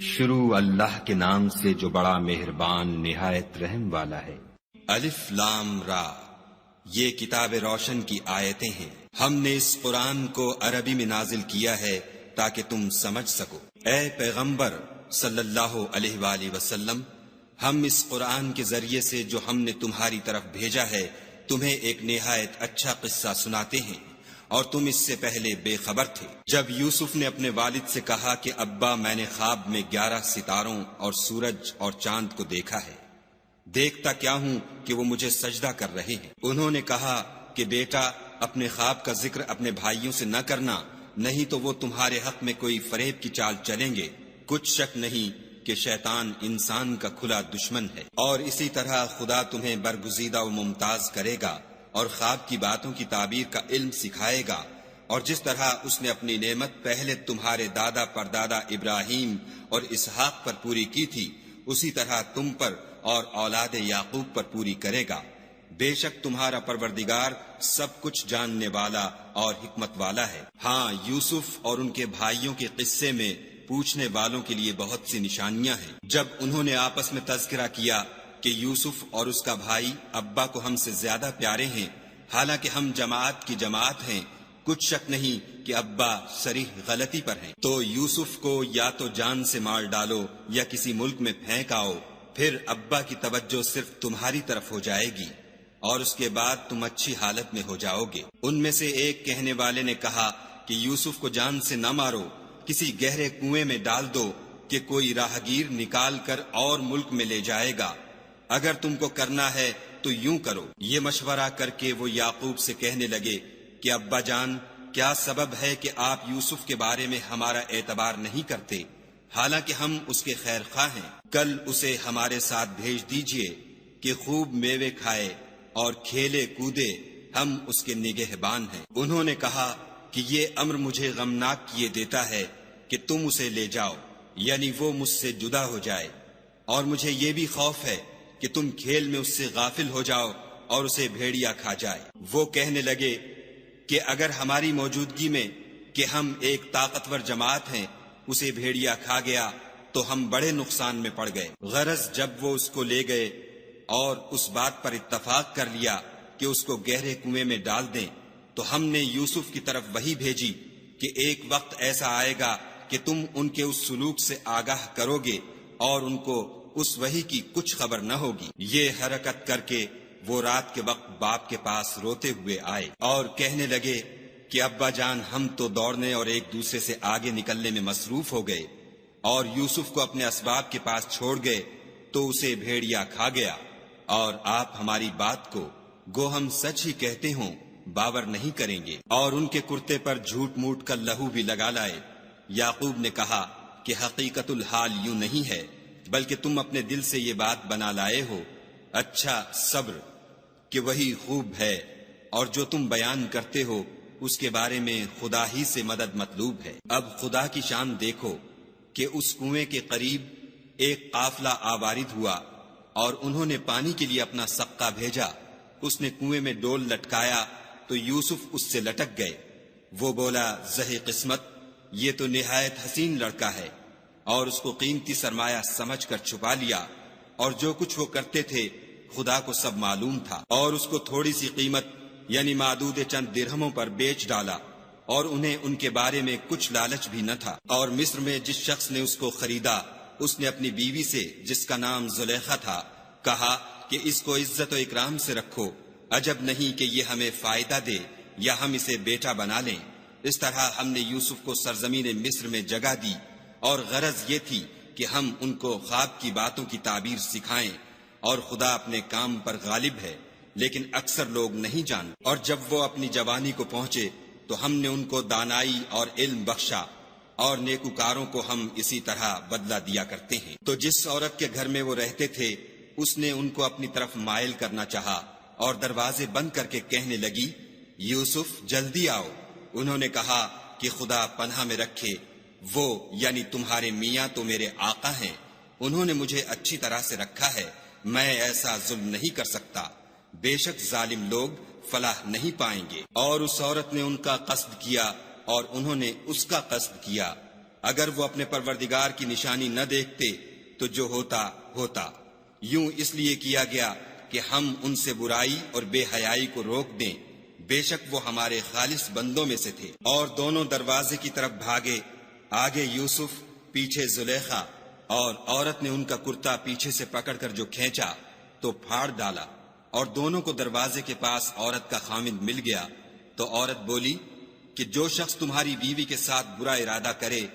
شروع اللہ کے نام سے جو بڑا مہربان نہایت رحم والا ہے۔ الف لام را، یہ کتاب روشن کی آیتیں ہیں۔ ہم نے اس قرآن کو عربی میں نازل کیا ہے تاکہ تم سمجھ سکو۔ اے پیغمبر صلی اللہ علیہ وآلہ وسلم، ہم اس قرآن کے ذریعے سے جو ہم نے تمہاری طرف بھیجا ہے تمہیں ایک نہایت اچھا قصہ سناتے ہیں، اور تم اس سے پہلے بے خبر تھے۔ جب یوسف نے اپنے والد سے کہا کہ ابا میں نے خواب میں 11 ستاروں اور سورج اور چاند کو دیکھا ہے، دیکھتا کیا ہوں کہ وہ مجھے سجدہ کر رہے ہیں۔ انہوں نے کہا کہ بیٹا اپنے خواب کا ذکر اپنے بھائیوں سے نہ کرنا، نہیں تو وہ تمہارے حق میں کوئی فریب کی چال چلیں گے۔ کچھ شک نہیں کہ شیطان انسان کا کھلا دشمن ہے، اور اسی طرح خدا تمہیں برگزیدہ و ممتاز کرے گا اور خواب کی باتوں کی تعبیر کا علم سکھائے گا، اور جس طرح اس نے اپنی نعمت پہلے تمہارے دادا پردادا ابراہیم اور اسحاق پر پوری کی تھی، اسی طرح تم پر اور اولاد یعقوب پر پوری کرے گا۔ بے شک تمہارا پروردگار سب کچھ جاننے والا اور حکمت والا ہے۔ ہاں، یوسف اور ان کے بھائیوں کے قصے میں پوچھنے والوں کے لیے بہت سی نشانیاں ہیں۔ جب انہوں نے آپس میں تذکرہ کیا کہ یوسف اور اس کا بھائی ابا کو ہم سے زیادہ پیارے ہیں، حالانکہ ہم جماعت کی جماعت ہیں، کچھ شک نہیں کہ ابا صریح غلطی پر ہیں، تو یوسف کو یا تو جان سے مار ڈالو یا کسی ملک میں پھینک آؤ، پھر ابا کی توجہ صرف تمہاری طرف ہو جائے گی اور اس کے بعد تم اچھی حالت میں ہو جاؤ گے۔ ان میں سے ایک کہنے والے نے کہا کہ یوسف کو جان سے نہ مارو، کسی گہرے کنویں میں ڈال دو کہ کوئی راہگیر نکال کر اور ملک میں لے جائے گا، اگر تم کو کرنا ہے تو یوں کرو۔ یہ مشورہ کر کے وہ یعقوب سے کہنے لگے کہ ابا جان، کیا سبب ہے کہ آپ یوسف کے بارے میں ہمارا اعتبار نہیں کرتے، حالانکہ ہم اس کے خیر خواہ ہیں؟ کل اسے ہمارے ساتھ بھیج دیجئے کہ خوب میوے کھائے اور کھیلے کودے، ہم اس کے نگہبان ہیں۔ انہوں نے کہا کہ یہ امر مجھے غمناک کیے دیتا ہے کہ تم اسے لے جاؤ، یعنی وہ مجھ سے جدا ہو جائے، اور مجھے یہ بھی خوف ہے کہ تم کھیل میں اس سے غافل ہو جاؤ اور اسے بھیڑیا کھا جائے۔ وہ کہنے لگے کہ اگر ہماری موجودگی میں کہ ہم ایک طاقتور جماعت ہیں اسے بھیڑیا کھا گیا تو ہم بڑے نقصان میں پڑ گئے۔ غرض جب وہ اس کو لے گئے اور اس بات پر اتفاق کر لیا کہ اس کو گہرے کنویں میں ڈال دیں، تو ہم نے یوسف کی طرف وحی بھیجی کہ ایک وقت ایسا آئے گا کہ تم ان کے اس سلوک سے آگاہ کرو گے اور ان کو اس وحی کی کچھ خبر نہ ہوگی۔ یہ حرکت کر کے وہ رات کے وقت باپ کے پاس روتے ہوئے آئے اور کہنے لگے کہ ابا جان، ہم تو دوڑنے اور ایک دوسرے سے آگے نکلنے میں مصروف ہو گئے اور یوسف کو اپنے اسباب کے پاس چھوڑ گئے تو اسے بھیڑیا کھا گیا، اور آپ ہماری بات کو گو ہم سچ ہی کہتے ہوں باور نہیں کریں گے، اور ان کے کرتے پر جھوٹ موٹ کا لہو بھی لگا لائے۔ یعقوب نے کہا کہ حقیقت الحال یوں نہیں ہے، بلکہ تم اپنے دل سے یہ بات بنا لائے ہو۔ اچھا، صبر کہ وہی خوب ہے، اور جو تم بیان کرتے ہو اس کے بارے میں خدا ہی سے مدد مطلوب ہے۔ اب خدا کی شان دیکھو کہ اس کنویں کے قریب ایک قافلہ آوارد ہوا اور انہوں نے پانی کے لیے اپنا سقہ بھیجا۔ اس نے کنویں میں ڈول لٹکایا تو یوسف اس سے لٹک گئے۔ وہ بولا، زہے قسمت، یہ تو نہایت حسین لڑکا ہے، اور اس کو قیمتی سرمایہ سمجھ کر چھپا لیا، اور جو کچھ وہ کرتے تھے خدا کو سب معلوم تھا، اور اس کو تھوڑی سی قیمت یعنی معدود چند درہموں پر بیچ ڈالا، اور انہیں ان کے بارے میں کچھ لالچ بھی نہ تھا۔ اور مصر میں جس شخص نے اس کو خریدا، اس نے اپنی بیوی سے جس کا نام زلیخا تھا کہا کہ اس کو عزت و اکرام سے رکھو، عجب نہیں کہ یہ ہمیں فائدہ دے یا ہم اسے بیٹا بنا لیں۔ اس طرح ہم نے یوسف کو سرزمین مصر میں جگہ دی، اور غرض یہ تھی کہ ہم ان کو خواب کی باتوں کی تعبیر سکھائیں، اور خدا اپنے کام پر غالب ہے، لیکن اکثر لوگ نہیں جانتے۔ اور جب وہ اپنی جوانی کو پہنچے تو ہم نے ان کو دانائی اور علم بخشا، اور نیکوکاروں کو ہم اسی طرح بدلہ دیا کرتے ہیں۔ تو جس عورت کے گھر میں وہ رہتے تھے اس نے ان کو اپنی طرف مائل کرنا چاہا اور دروازے بند کر کے کہنے لگی، یوسف جلدی آؤ۔ انہوں نے کہا کہ خدا پناہ میں رکھے، وہ یعنی تمہارے میاں تو میرے آقا ہیں، انہوں نے مجھے اچھی طرح سے رکھا ہے، میں ایسا ظلم نہیں کر سکتا، بے شک ظالم لوگ فلاح نہیں پائیں گے۔ اور اس عورت نے ان کا قصد کیا اور انہوں نے اس کا قصد کیا، اگر وہ اپنے پروردگار کی نشانی نہ دیکھتے تو جو ہوتا ہوتا، یوں اس لیے کیا گیا کہ ہم ان سے برائی اور بے حیائی کو روک دیں، بے شک وہ ہمارے خالص بندوں میں سے تھے۔ اور دونوں دروازے کی طرف بھاگے، آگے یوسف، پیچھے زلیخا، اور عورت نے ان کا کرتا پیچھے سے پکڑ کر جو کھینچا تو پھاڑ ڈالا، اور دونوں کو دروازے کے پاس عورت کا خامند مل گیا۔ تو عورت بولی کہ جو شخص تمہاری بیوی کے ساتھ برا ارادہ کرے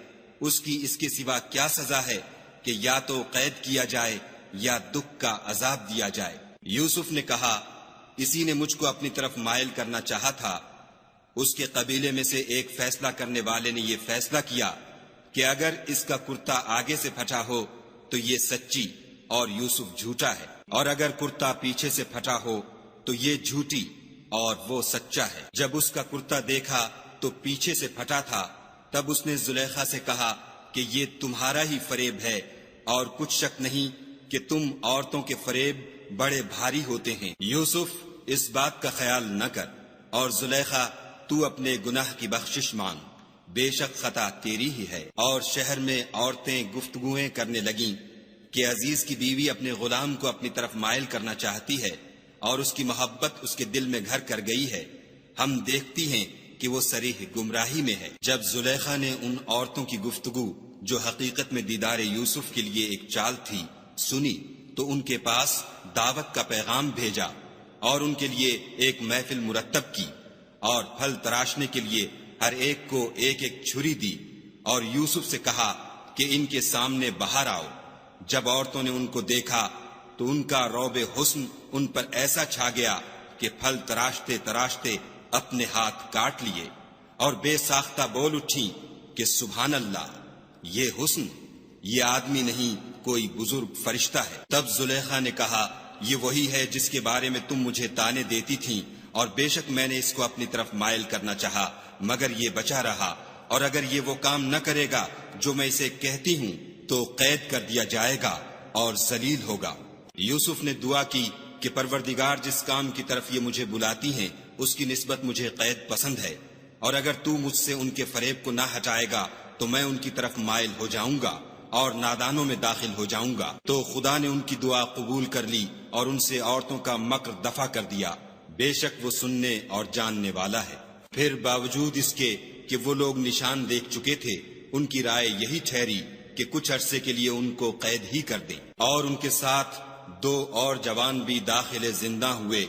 اس کی اس کے سوا کیا سزا ہے کہ یا تو قید کیا جائے یا دکھ کا عذاب دیا جائے۔ یوسف نے کہا، اسی نے مجھ کو اپنی طرف مائل کرنا چاہا تھا۔ اس کے قبیلے میں سے ایک فیصلہ کرنے والے نے یہ فیصلہ کیا کہ اگر اس کا کرتا آگے سے پھٹا ہو تو یہ سچی اور یوسف جھوٹا ہے، اور اگر کرتا پیچھے سے پھٹا ہو تو یہ جھوٹی اور وہ سچا ہے۔ جب اس کا کرتا دیکھا تو پیچھے سے پھٹا تھا، تب اس نے زلیخا سے کہا کہ یہ تمہارا ہی فریب ہے، اور کچھ شک نہیں کہ تم عورتوں کے فریب بڑے بھاری ہوتے ہیں۔ یوسف، اس بات کا خیال نہ کر، اور زلیخا تو اپنے گناہ کی بخشش مانگ، بے شک خطا تیری ہی ہے۔ اور شہر میں عورتیں گفتگویں کرنے لگیں کہ عزیز کی بیوی اپنے غلام کو اپنی طرف مائل کرنا چاہتی ہے اور اس کی محبت اس کے دل میں گھر کر گئی ہے، ہم دیکھتی ہیں کہ وہ صریح گمراہی میں ہے۔ جب زلیخا نے ان عورتوں کی گفتگو جو حقیقت میں دیدار یوسف کے لیے ایک چال تھی سنی تو ان کے پاس دعوت کا پیغام بھیجا اور ان کے لیے ایک محفل مرتب کی، اور پھل تراشنے کے لیے ہر ایک کو ایک ایک چھری دی، اور یوسف سے کہا کہ ان کے سامنے باہر آؤ۔ جب عورتوں نے ان کو دیکھا تو ان کا روب حسن ان پر ایسا چھا گیا کہ پھل تراشتے تراشتے اپنے ہاتھ کاٹ لیے، اور بے ساختہ بول اٹھیں کہ سبحان اللہ، یہ حسن، یہ آدمی نہیں کوئی بزرگ فرشتہ ہے۔ تب زلیخا نے کہا، یہ وہی ہے جس کے بارے میں تم مجھے تانے دیتی تھیں، اور بے شک میں نے اس کو اپنی طرف مائل کرنا چاہا مگر یہ بچا رہا، اور اگر یہ وہ کام نہ کرے گا جو میں اسے کہتی ہوں تو قید کر دیا جائے گا اور ذلیل ہوگا۔ یوسف نے دعا کی کہ پروردگار جس کام کی طرف یہ مجھے بلاتی ہیں اس کی نسبت مجھے قید پسند ہے، اور اگر تو مجھ سے ان کے فریب کو نہ ہٹائے گا تو میں ان کی طرف مائل ہو جاؤں گا اور نادانوں میں داخل ہو جاؤں گا۔ تو خدا نے ان کی دعا قبول کر لی اور ان سے عورتوں کا مکر دفع کر دیا، بے شک وہ سننے اور جاننے والا ہے۔ پھر باوجود اس کے کہ وہ لوگ نشان دیکھ چکے تھے، ان کی رائے یہی ٹھہری کہ کچھ عرصے کے لیے ان کو قید ہی کر دیں، اور ان کے ساتھ 2 اور جوان بھی داخل زندہ ہوئے۔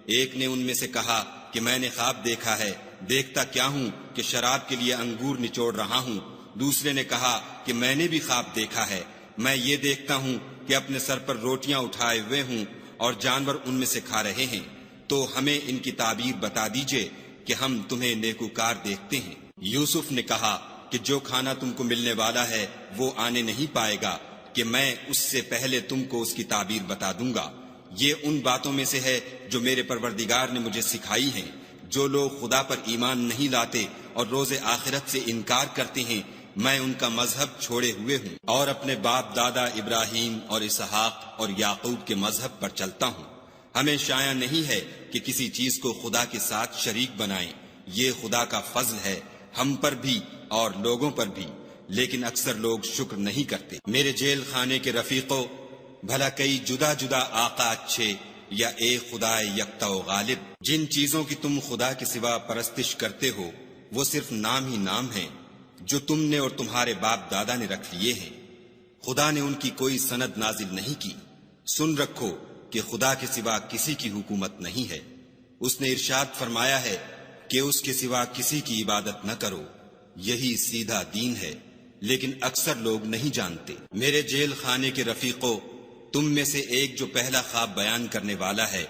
ایک نے ان میں سے کہا کہ میں نے خواب دیکھا ہے، دیکھتا کیا ہوں کہ شراب کے لیے انگور نچوڑ رہا ہوں۔ دوسرے نے کہا کہ میں نے بھی خواب دیکھا ہے، میں یہ دیکھتا ہوں کہ اپنے سر پر روٹیاں اٹھائے ہوئے ہوں اور جانور ان میں سے کھا رہے ہیں، تو ہمیں ان کی تعبیر بتا دیجئے کہ ہم تمہیں نیکوکار دیکھتے ہیں۔ یوسف نے کہا کہ جو کھانا تم کو ملنے والا ہے وہ آنے نہیں پائے گا کہ میں اس سے پہلے تم کو اس کی تعبیر بتا دوں گا۔ یہ ان باتوں میں سے ہے جو میرے پروردگار نے مجھے سکھائی ہیں۔ جو لوگ خدا پر ایمان نہیں لاتے اور روز آخرت سے انکار کرتے ہیں، میں ان کا مذہب چھوڑے ہوئے ہوں اور اپنے باپ دادا ابراہیم اور اسحاق اور یعقوب کے مذہب پر چلتا ہوں۔ ہمیں شایع نہیں ہے کہ کسی چیز کو خدا کے ساتھ شریک بنائیں، یہ خدا کا فضل ہے ہم پر بھی اور لوگوں پر بھی، لیکن اکثر لوگ شکر نہیں کرتے۔ میرے جیل خانے کے رفیقوں، بھلا کئی جدا جدا آقا اچھے یا ایک خدا یکتا و غالب؟ جن چیزوں کی تم خدا کے سوا پرستش کرتے ہو وہ صرف نام ہی نام ہیں جو تم نے اور تمہارے باپ دادا نے رکھ لیے ہیں، خدا نے ان کی کوئی سند نازل نہیں کی۔ سن رکھو کہ خدا کے سوا کسی کی حکومت نہیں ہے، اس نے ارشاد فرمایا ہے کہ اس کے سوا کسی کی عبادت نہ کرو، یہی سیدھا دین ہے، لیکن اکثر لوگ نہیں جانتے۔ میرے جیل خانے کے رفیقوں، تم میں سے ایک جو پہلا خواب بیان کرنے والا ہے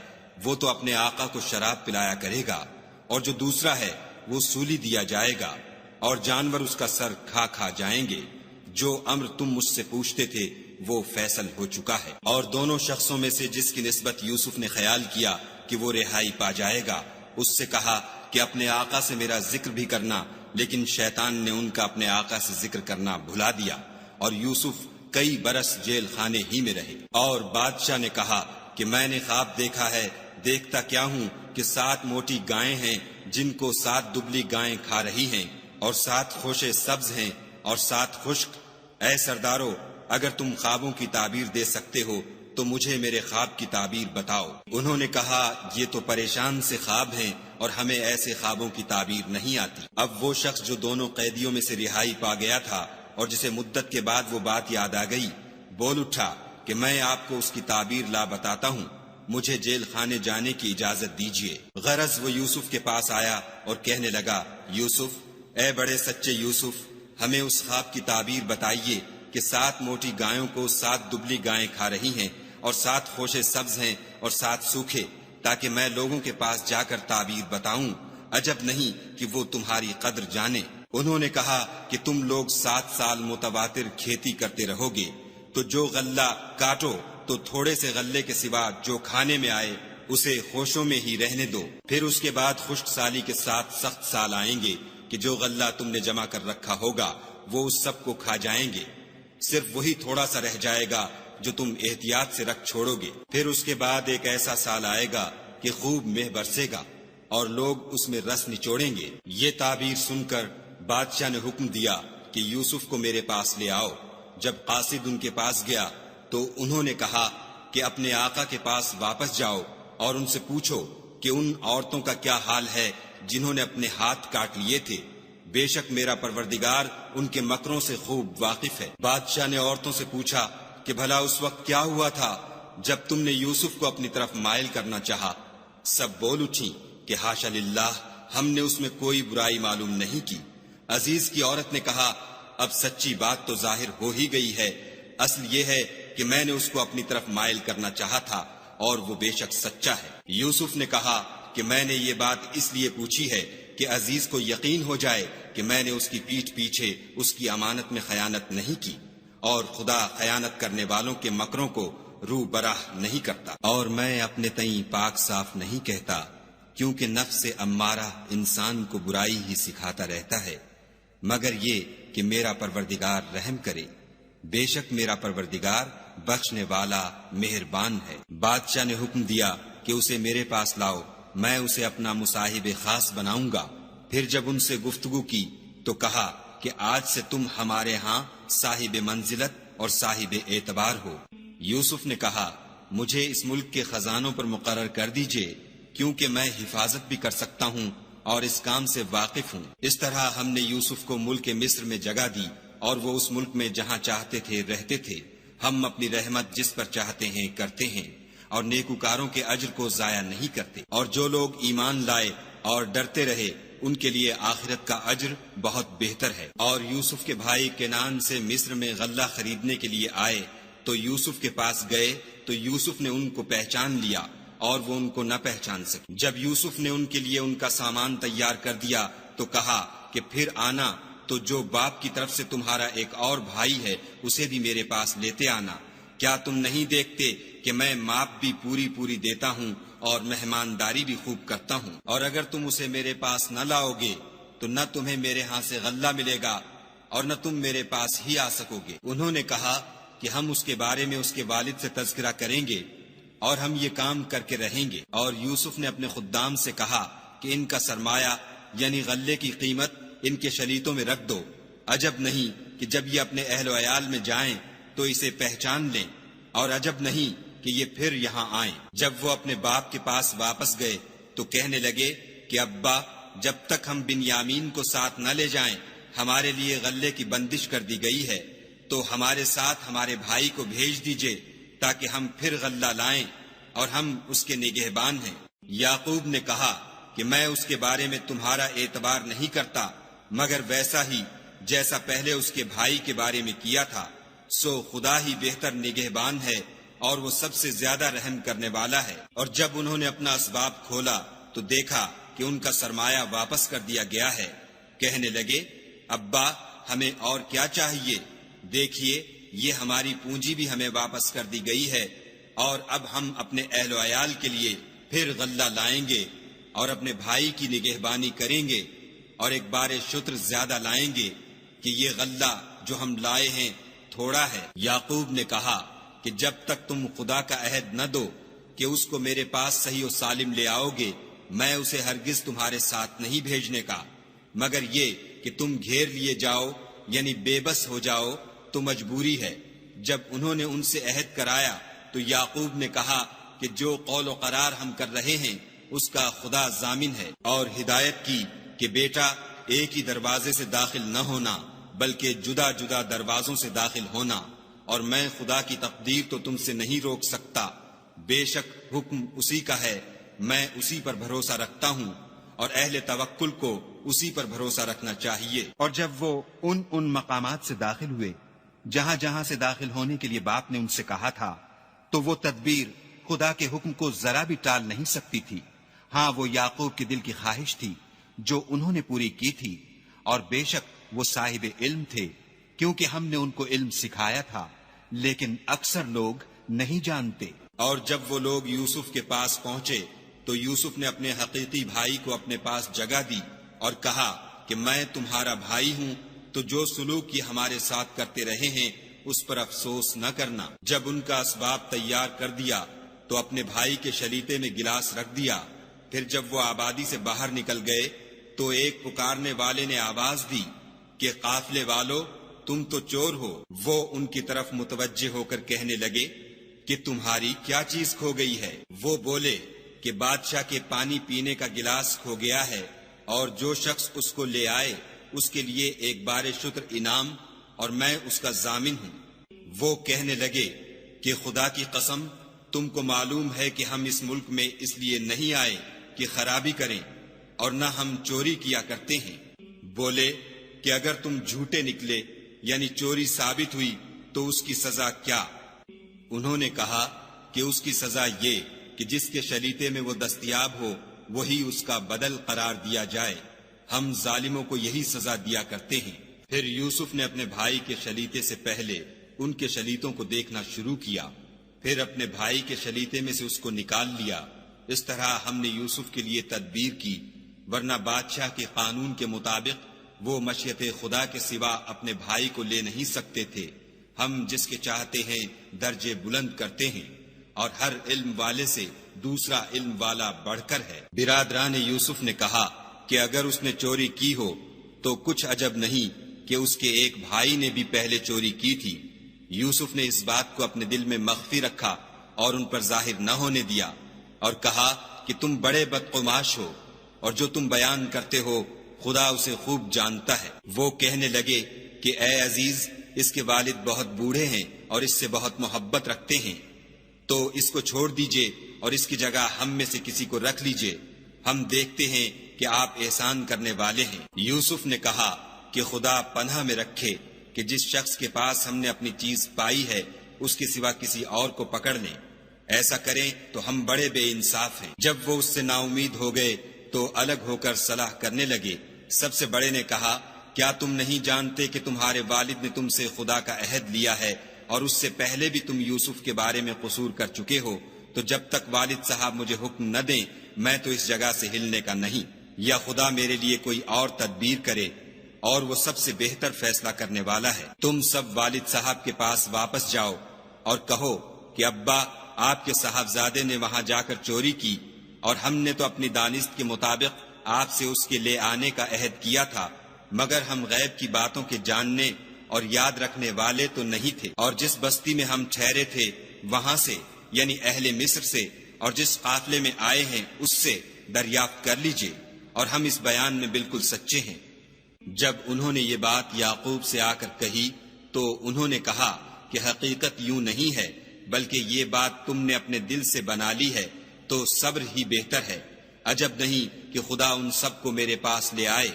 وہ تو اپنے آقا کو شراب پلایا کرے گا، اور جو دوسرا ہے وہ سولی دیا جائے گا اور جانور اس کا سر کھا کھا جائیں گے۔ جو امر تم مجھ سے پوچھتے تھے وہ فیصل ہو چکا ہے۔ اور دونوں شخصوں میں سے جس کی نسبت یوسف نے خیال کیا کہ وہ رہائی پا جائے گا، اس سے کہا کہ اپنے آقا سے میرا ذکر بھی کرنا، لیکن شیطان نے ان کا اپنے آقا سے ذکر کرنا بھلا دیا، اور یوسف کئی برس جیل خانے ہی میں رہے۔ اور بادشاہ نے کہا کہ میں نے خواب دیکھا ہے، دیکھتا کیا ہوں کہ 7 موٹی گائیں ہیں جن کو 7 دبلی گائیں کھا رہی ہیں، اور 7 خوشے سبز ہیں اور 7 خشک۔ اے سردارو، اگر تم خوابوں کی تعبیر دے سکتے ہو تو مجھے میرے خواب کی تعبیر بتاؤ۔ انہوں نے کہا یہ تو پریشان سے خواب ہیں اور ہمیں ایسے خوابوں کی تعبیر نہیں آتی۔ اب وہ شخص جو دونوں قیدیوں میں سے رہائی پا گیا تھا اور جسے مدت کے بعد وہ بات یاد آ گئی، بول اٹھا کہ میں آپ کو اس کی تعبیر لا بتاتا ہوں، مجھے جیل خانے جانے کی اجازت دیجیے۔ غرض وہ یوسف کے پاس آیا اور کہنے لگا، یوسف، اے بڑے سچے یوسف، ہمیں اس خواب کی تعبیر بتائیے کہ 7 موٹی گایوں کو 7 دبلی گائیں کھا رہی ہیں اور 7 خوشے سبز ہیں اور 7 سوکھے، تاکہ میں لوگوں کے پاس جا کر تعبیر بتاؤں، عجب نہیں کہ وہ تمہاری قدر جانے۔ انہوں نے کہا کہ تم لوگ 7 سال متواتر کھیتی کرتے رہو گے، تو جو غلہ کاٹو تو تھوڑے سے غلے کے سوا جو کھانے میں آئے اسے خوشوں میں ہی رہنے دو، پھر اس کے بعد خشک سالی کے ساتھ سخت سال آئیں گے کہ جو غلہ تم نے جمع کر رکھا ہوگا وہ اس سب کو کھا جائیں گے، صرف وہی تھوڑا سا رہ جائے گا جو تم احتیاط سے رکھ چھوڑو گے۔ پھر اس کے بعد ایک ایسا سال آئے گا کہ خوب مہ برسے گا اور لوگ اس میں رس نچوڑیں گے۔ یہ تعبیر سن کر بادشاہ نے حکم دیا کہ یوسف کو میرے پاس لے آؤ۔ جب قاصد ان کے پاس گیا تو انہوں نے کہا کہ اپنے آقا کے پاس واپس جاؤ اور ان سے پوچھو کہ ان عورتوں کا کیا حال ہے جنہوں نے اپنے ہاتھ کاٹ لیے تھے، بے شک میرا پروردگار ان کے مکروں سے خوب واقف ہے۔ بادشاہ نے عورتوں سے پوچھا کہ بھلا اس وقت کیا ہوا تھا جب تم نے یوسف کو اپنی طرف مائل کرنا چاہا؟ سب بول اٹھی کہ حاشا للہ، ہم نے اس میں کوئی برائی معلوم نہیں کی۔ عزیز کی عورت نے کہا، اب سچی بات تو ظاہر ہو ہی گئی ہے، اصل یہ ہے کہ میں نے اس کو اپنی طرف مائل کرنا چاہا تھا اور وہ بے شک سچا ہے۔ یوسف نے کہا کہ میں نے یہ بات اس لیے پوچھی ہے کہ عزیز کو یقین ہو جائے کہ میں نے اس کی پیٹھ پیچھے اس کی امانت میں خیانت نہیں کی، اور خدا خیانت کرنے والوں کے مکروں کو رو براہ نہیں کرتا، اور میں اپنے تئیں پاک صاف نہیں کہتا، کیونکہ نفس امارہ انسان کو برائی ہی سکھاتا رہتا ہے، مگر یہ کہ میرا پروردگار رحم کرے، بے شک میرا پروردگار بخشنے والا مہربان ہے۔ بادشاہ نے حکم دیا کہ اسے میرے پاس لاؤ، میں اسے اپنا مصاحب خاص بناؤں گا۔ پھر جب ان سے گفتگو کی تو کہا کہ آج سے تم ہمارے ہاں صاحب منزلت اور صاحب اعتبار ہو۔ یوسف نے کہا، مجھے اس ملک کے خزانوں پر مقرر کر دیجئے، کیونکہ میں حفاظت بھی کر سکتا ہوں اور اس کام سے واقف ہوں۔ اس طرح ہم نے یوسف کو ملک مصر میں جگہ دی اور وہ اس ملک میں جہاں چاہتے تھے رہتے تھے۔ ہم اپنی رحمت جس پر چاہتے ہیں کرتے ہیں اور نیکوکاروں کے اجر کو ضائع نہیں کرتے، اور جو لوگ ایمان لائے اور ڈرتے رہے ان کے لیے آخرت کا اجر بہت بہتر ہے۔ اور یوسف کے بھائی کنعان سے مصر میں غلہ خریدنے کے لیے آئے تو یوسف کے پاس گئے تو یوسف نے ان کو پہچان لیا اور وہ ان کو نہ پہچان سکے۔ جب یوسف نے ان کے لیے ان کا سامان تیار کر دیا تو کہا کہ پھر آنا تو جو باپ کی طرف سے تمہارا ایک اور بھائی ہے اسے بھی میرے پاس لیتے آنا۔ کیا تم نہیں دیکھتے کہ میں ماپ بھی پوری پوری دیتا ہوں اور مہمانداری بھی خوب کرتا ہوں؟ اور اگر تم اسے میرے پاس نہ لاؤ گے تو نہ تمہیں میرے ہاں سے غلہ ملے گا اور نہ تم میرے پاس ہی آ سکو گے۔ انہوں نے کہا کہ ہم اس کے بارے میں اس کے والد سے تذکرہ کریں گے اور ہم یہ کام کر کے رہیں گے۔ اور یوسف نے اپنے خدام سے کہا کہ ان کا سرمایہ یعنی غلے کی قیمت ان کے شلیتوں میں رکھ دو، عجب نہیں کہ جب یہ اپنے اہل و عیال میں جائیں تو اسے پہچان لیں، اور عجب نہیں کہ یہ پھر یہاں آئیں۔ جب وہ اپنے باپ کے پاس واپس گئے تو کہنے لگے کہ ابا، جب تک ہم بنیامین کو ساتھ نہ لے جائیں ہمارے لیے غلے کی بندش کر دی گئی ہے، تو ہمارے ساتھ ہمارے بھائی کو بھیج دیجئے تاکہ ہم پھر غلہ لائیں اور ہم اس کے نگہبان ہیں۔ یعقوب نے کہا کہ میں اس کے بارے میں تمہارا اعتبار نہیں کرتا مگر ویسا ہی جیسا پہلے اس کے بھائی کے بارے میں کیا تھا، سو خدا ہی بہتر نگہبان ہے اور وہ سب سے زیادہ رحم کرنے والا ہے۔ اور جب انہوں نے اپنا اسباب کھولا تو دیکھا کہ ان کا سرمایہ واپس کر دیا گیا ہے۔ کہنے لگے، ابا ہمیں اور کیا چاہیے؟ دیکھیے یہ ہماری پونجی بھی ہمیں واپس کر دی گئی ہے، اور اب ہم اپنے اہل و عیال کے لیے پھر غلہ لائیں گے اور اپنے بھائی کی نگہبانی کریں گے، اور ایک بار شتر زیادہ لائیں گے کہ یہ غلہ جو ہم لائے ہیں تھوڑا ہے۔ یعقوب نے کہا کہ جب تک تم خدا کا عہد نہ دو کہ اس کو میرے پاس صحیح و سالم لے آؤ گے، میں اسے ہرگز تمہارے ساتھ نہیں بھیجنے کا، مگر یہ کہ تم گھیر لیے جاؤ یعنی بے بس ہو جاؤ تو مجبوری ہے۔ جب انہوں نے ان سے عہد کرایا تو یعقوب نے کہا کہ جو قول و قرار ہم کر رہے ہیں اس کا خدا ضامن ہے، اور ہدایت کی کہ بیٹا ایک ہی دروازے سے داخل نہ ہونا بلکہ جدا جدا دروازوں سے داخل ہونا، اور میں خدا کی تقدیر تو تم سے نہیں روک سکتا، بے شک حکم اسی کا ہے، میں اسی پر بھروسہ رکھتا ہوں، اور اہل توکل کو اسی پر بھروسہ رکھنا چاہیے۔ اور جب وہ ان مقامات سے داخل ہوئے جہاں جہاں سے داخل ہونے کے لیے باپ نے ان سے کہا تھا، تو وہ تدبیر خدا کے حکم کو ذرا بھی ٹال نہیں سکتی تھی۔ ہاں، وہ یعقوب کے دل کی خواہش تھی جو انہوں نے پوری کی تھی، اور بے شک وہ صاحب علم تھے، کیونکہ ہم نے ان کو علم سکھایا تھا، لیکن اکثر لوگ نہیں جانتے۔ اور جب وہ لوگ یوسف کے پاس پہنچے تو یوسف نے اپنے حقیقی بھائی کو اپنے پاس جگہ دی اور کہا کہ میں تمہارا بھائی ہوں، تو جو سلوک یہ ہمارے ساتھ کرتے رہے ہیں اس پر افسوس نہ کرنا۔ جب ان کا اسباب تیار کر دیا تو اپنے بھائی کے شلیتے میں گلاس رکھ دیا۔ پھر جب وہ آبادی سے باہر نکل گئے تو ایک پکارنے والے نے آواز دی کہ قافلے والو، تم تو چور ہو۔ وہ ان کی طرف متوجہ ہو کر کہنے لگے کہ تمہاری کیا چیز کھو گئی ہے؟ وہ بولے کہ بادشاہ کے پانی پینے کا گلاس کھو گیا ہے، اور جو شخص اس کو لے آئے اس کے لیے ایک بار شکر انعام، اور میں اس کا ضامن ہوں۔ وہ کہنے لگے کہ خدا کی قسم، تم کو معلوم ہے کہ ہم اس ملک میں اس لیے نہیں آئے کہ خرابی کریں، اور نہ ہم چوری کیا کرتے ہیں۔ بولے کہ اگر تم جھوٹے نکلے یعنی چوری ثابت ہوئی تو اس کی سزا کیا؟ انہوں نے کہا کہ اس کی سزا یہ کہ جس کے شلیتے میں وہ دستیاب ہو وہی اس کا بدل قرار دیا جائے، ہم ظالموں کو یہی سزا دیا کرتے ہیں۔ پھر یوسف نے اپنے بھائی کے شلیتے سے پہلے ان کے شلیتوں کو دیکھنا شروع کیا، پھر اپنے بھائی کے شلیتے میں سے اس کو نکال لیا۔ اس طرح ہم نے یوسف کے لیے تدبیر کی، ورنہ بادشاہ کے قانون کے مطابق وہ مشیت خدا کے سوا اپنے بھائی کو لے نہیں سکتے تھے۔ ہم جس کے چاہتے ہیں درجے بلند کرتے ہیں، اور ہر علم والے سے دوسرا علم والا بڑھ کر ہے۔ برادران یوسف نے کہا کہ اگر اس نے چوری کی ہو تو کچھ عجب نہیں کہ اس کے ایک بھائی نے بھی پہلے چوری کی تھی۔ یوسف نے اس بات کو اپنے دل میں مخفی رکھا اور ان پر ظاہر نہ ہونے دیا، اور کہا کہ تم بڑے بدقماش ہو، اور جو تم بیان کرتے ہو خدا اسے خوب جانتا ہے۔ وہ کہنے لگے کہ اے عزیز، اس کے والد بہت بوڑھے ہیں اور اس سے بہت محبت رکھتے ہیں، تو اس کو چھوڑ دیجئے اور اس کی جگہ ہم میں سے کسی کو رکھ لیجئے، ہم دیکھتے ہیں کہ آپ احسان کرنے والے ہیں۔ یوسف نے کہا کہ خدا پناہ میں رکھے کہ جس شخص کے پاس ہم نے اپنی چیز پائی ہے اس کے سوا کسی اور کو پکڑ لیں، ایسا کریں تو ہم بڑے بے انصاف ہیں۔ جب وہ اس سے نا امید ہو گئے تو الگ ہو کر صلاح کرنے لگے۔ سب سے بڑے نے کہا کیا تم نہیں جانتے کہ تمہارے والد نے تم سے خدا کا عہد لیا ہے، اور اس سے پہلے بھی تم یوسف کے بارے میں قصور کر چکے ہو، تو جب تک والد صاحب مجھے حکم نہ دیں میں تو اس جگہ سے ہلنے کا نہیں، یا خدا میرے لیے کوئی اور تدبیر کرے، اور وہ سب سے بہتر فیصلہ کرنے والا ہے۔ تم سب والد صاحب کے پاس واپس جاؤ اور کہو کہ ابا، آپ کے صاحبزادے نے وہاں جا کر چوری کی، اور ہم نے تو اپنی دانست کے مطابق آپ سے اس کے لے آنے کا عہد کیا تھا، مگر ہم غیب کی باتوں کے جاننے اور یاد رکھنے والے تو نہیں تھے، اور جس بستی میں ہم ٹھہرے تھے وہاں سے یعنی اہل مصر سے، اور جس قافلے میں آئے ہیں اس سے دریافت کر لیجئے، اور ہم اس بیان میں بالکل سچے ہیں۔ جب انہوں نے یہ بات یعقوب سے آ کر کہی تو انہوں نے کہا کہ حقیقت یوں نہیں ہے، بلکہ یہ بات تم نے اپنے دل سے بنا لی ہے، تو صبر ہی بہتر ہے۔ عجب نہیں کہ خدا ان سب کو میرے پاس لے آئے،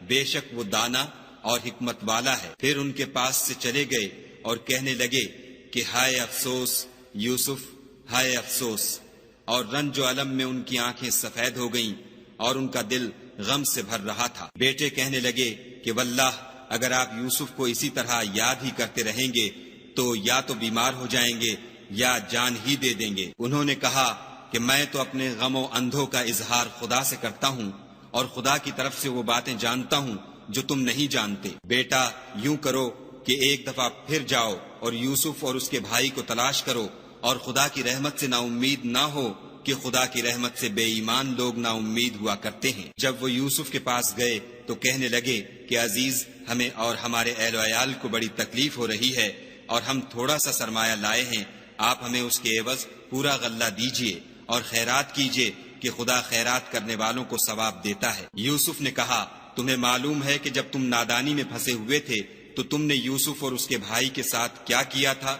بے شک وہ دانا اور حکمت والا ہے۔ پھر ان کے پاس سے چلے گئے اور کہنے لگے کہ ہائے افسوس یوسف، ہائے افسوس، اور رنج و الم میں ان کی آنکھیں سفید ہو گئیں اور ان کا دل غم سے بھر رہا تھا۔ بیٹے کہنے لگے کہ واللہ اگر آپ یوسف کو اسی طرح یاد ہی کرتے رہیں گے تو یا تو بیمار ہو جائیں گے یا جان ہی دے دیں گے۔ انہوں نے کہا کہ میں تو اپنے غم و اندھوں کا اظہار خدا سے کرتا ہوں، اور خدا کی طرف سے وہ باتیں جانتا ہوں جو تم نہیں جانتے۔ بیٹا یوں کرو کہ ایک دفعہ پھر جاؤ اور یوسف اور اس کے بھائی کو تلاش کرو، اور خدا کی رحمت سے نا امید نہ ہو کہ خدا کی رحمت سے بے ایمان لوگ نا امید ہوا کرتے ہیں۔ جب وہ یوسف کے پاس گئے تو کہنے لگے کہ عزیز، ہمیں اور ہمارے اہل و عیال کو بڑی تکلیف ہو رہی ہے اور ہم تھوڑا سا سرمایہ لائے ہیں، آپ ہمیں اس کے عوض پورا غلہ دیجئے اور خیرات کیجئے کہ خدا خیرات کرنے والوں کو ثواب دیتا ہے۔ یوسف نے کہا، تمہیں معلوم ہے کہ جب تم نادانی میں پھنسے ہوئے تھے تو تم نے یوسف اور اس کے بھائی کے ساتھ کیا کیا تھا؟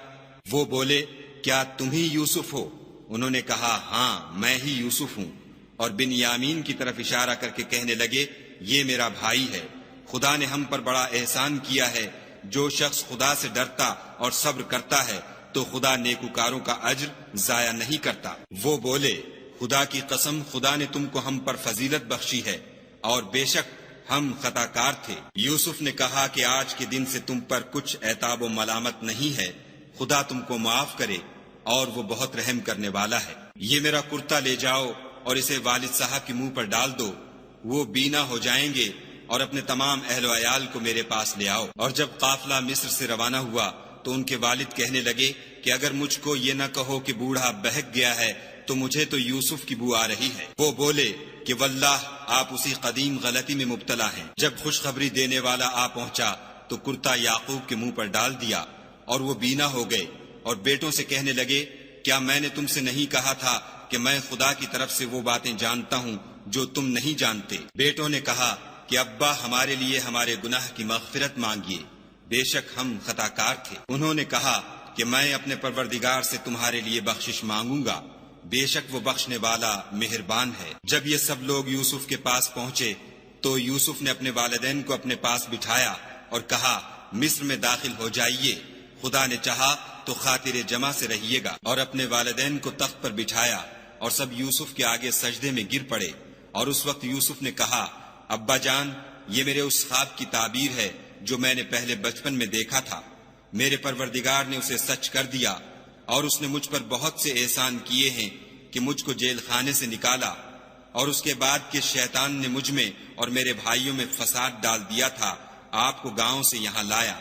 وہ بولے، کیا تم ہی یوسف ہو؟ انہوں نے کہا، ہاں میں ہی یوسف ہوں، اور بنیامین کی طرف اشارہ کر کے کہنے لگے، یہ میرا بھائی ہے، خدا نے ہم پر بڑا احسان کیا ہے۔ جو شخص خدا سے ڈرتا اور صبر کرتا ہے تو خدا نیکوکاروں کا اجر ضائع نہیں کرتا۔ وہ بولے، خدا کی قسم، خدا نے تم کو ہم پر فضیلت بخشی ہے اور بے شک ہم خطا کار تھے۔ یوسف نے کہا کہ آج کے دن سے تم پر کچھ عتاب و ملامت نہیں ہے، خدا تم کو معاف کرے اور وہ بہت رحم کرنے والا ہے۔ یہ میرا کرتا لے جاؤ اور اسے والد صاحب کے منہ پر ڈال دو، وہ بینا ہو جائیں گے، اور اپنے تمام اہل و عیال کو میرے پاس لے آؤ۔ اور جب قافلہ مصر سے روانہ ہوا تو ان کے والد کہنے لگے کہ اگر مجھ کو یہ نہ کہو کہ بوڑھا بہک گیا ہے تو مجھے تو یوسف کی بو آ رہی ہے۔ وہ بولے کہ واللہ آپ اسی قدیم غلطی میں مبتلا ہیں۔ جب خوشخبری دینے والا آ پہنچا تو کرتا یعقوب کے منہ پر ڈال دیا اور وہ بینا ہو گئے، اور بیٹوں سے کہنے لگے، کیا میں نے تم سے نہیں کہا تھا کہ میں خدا کی طرف سے وہ باتیں جانتا ہوں جو تم نہیں جانتے؟ بیٹوں نے کہا کہ ابا ہمارے لیے ہمارے گناہ کی مغفرت مانگیے، بے شک ہم خطا کار تھے۔ انہوں نے کہا کہ میں اپنے پروردگار سے تمہارے لیے بخشش مانگوں گا، بے شک وہ بخشنے والا مہربان ہے۔ جب یہ سب لوگ یوسف کے پاس پہنچے تو یوسف نے اپنے والدین کو اپنے پاس بٹھایا اور کہا، مصر میں داخل ہو جائیے، خدا نے چاہا تو خاطر جمع سے رہیے گا۔ اور اپنے والدین کو تخت پر بٹھایا اور سب یوسف کے آگے سجدے میں گر پڑے۔ اور اس وقت یوسف نے کہا، ابا جان، یہ میرے اس خواب کی تعبیر ہے جو میں نے پہلے بچپن میں دیکھا تھا۔ میرے پروردگار نے اسے سچ کر دیا اور اس نے مجھ پر بہت سے احسان کیے ہیں کہ مجھ کو جیل خانے سے نکالا، اور اس کے بعد کہ شیطان نے مجھ میں اور میرے بھائیوں میں فساد ڈال دیا تھا، آپ کو گاؤں سے یہاں لایا۔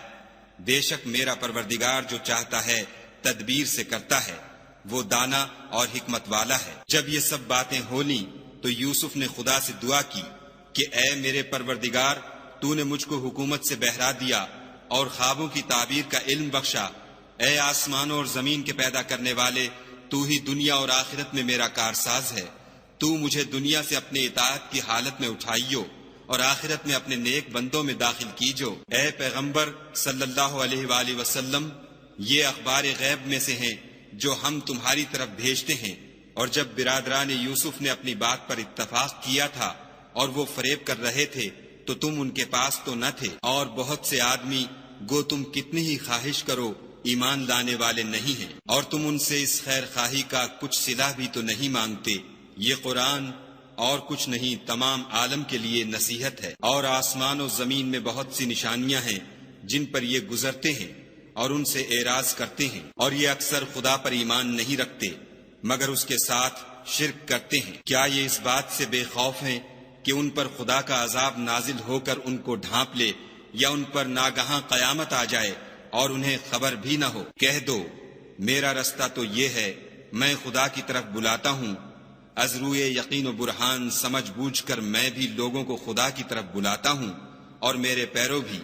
بے شک میرا پروردگار جو چاہتا ہے تدبیر سے کرتا ہے، وہ دانا اور حکمت والا ہے۔ جب یہ سب باتیں ہو لیں تو یوسف نے خدا سے دعا کی کہ اے میرے پروردگار، تو نے مجھ کو حکومت سے بہرا دیا اور خوابوں کی تعبیر کا علم بخشا۔ اے آسمانوں اور زمین کے پیدا کرنے والے، تو ہی دنیا اور آخرت میں میرا کارساز ہے۔ تو مجھے دنیا سے اپنے اطاعت کی حالت میں اٹھائیو اور آخرت میں اپنے نیک بندوں میں داخل کیجو۔ اے پیغمبر صلی اللہ علیہ وآلہ وسلم، یہ اخبار غیب میں سے ہیں جو ہم تمہاری طرف بھیجتے ہیں۔ اور جب برادران یوسف نے اپنی بات پر اتفاق کیا تھا اور وہ فریب کر رہے تھے تو تم ان کے پاس تو نہ تھے، اور بہت سے آدمی گو تم کتنی ہی خواہش کرو ایمان لانے والے نہیں ہیں، اور تم ان سے اس خیر خواہی کا کچھ صلہ بھی تو نہیں مانگتے۔ یہ قرآن اور کچھ نہیں تمام عالم کے لیے نصیحت ہے، اور آسمان و زمین میں بہت سی نشانیاں ہیں جن پر یہ گزرتے ہیں اور ان سے اعراض کرتے ہیں، اور یہ اکثر خدا پر ایمان نہیں رکھتے مگر اس کے ساتھ شرک کرتے ہیں۔ کیا یہ اس بات سے بے خوف ہیں کہ ان پر خدا کا عذاب نازل ہو کر ان کو ڈھانپ لے، یا ان پر ناگہاں قیامت آ جائے اور انہیں خبر بھی نہ ہو؟ کہہ دو، میرا رستہ تو یہ ہے، میں خدا کی طرف بلاتا ہوں، از روئے یقین و برہان سمجھ بوجھ کر میں بھی لوگوں کو خدا کی طرف بلاتا ہوں، اور میرے پیرو بھی،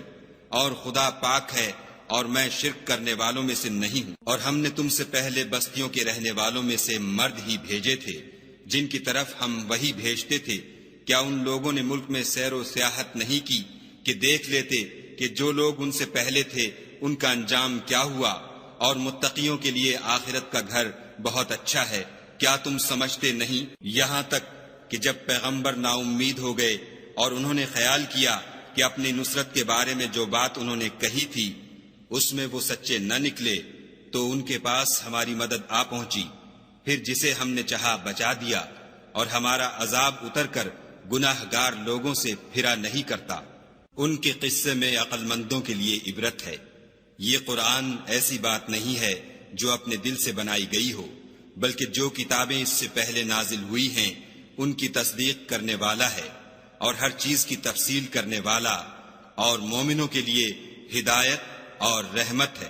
اور خدا پاک ہے اور میں شرک کرنے والوں میں سے نہیں ہوں۔ اور ہم نے تم سے پہلے بستیوں کے رہنے والوں میں سے مرد ہی بھیجے تھے جن کی طرف ہم وہی بھیجتے تھے۔ کیا ان لوگوں نے ملک میں سیر و سیاحت نہیں کی کہ دیکھ لیتے کہ جو لوگ ان سے پہلے تھے ان کا انجام کیا ہوا، اور متقیوں کے لیے آخرت کا گھر بہت اچھا ہے؟ کیا تم سمجھتے نہیں؟ یہاں تک کہ جب پیغمبر نا امید ہو گئے اور انہوں نے خیال کیا کہ اپنی نصرت کے بارے میں جو بات انہوں نے کہی تھی اس میں وہ سچے نہ نکلے، تو ان کے پاس ہماری مدد آ پہنچی، پھر جسے ہم نے چاہا بچا دیا، اور ہمارا عذاب اتر کر گناہ گار لوگوں سے پھرا نہیں کرتا۔ ان کے قصے میں عقل مندوں کے لیے عبرت ہے۔ یہ قرآن ایسی بات نہیں ہے جو اپنے دل سے بنائی گئی ہو، بلکہ جو کتابیں اس سے پہلے نازل ہوئی ہیں ان کی تصدیق کرنے والا ہے، اور ہر چیز کی تفصیل کرنے والا، اور مومنوں کے لیے ہدایت اور رحمت ہے۔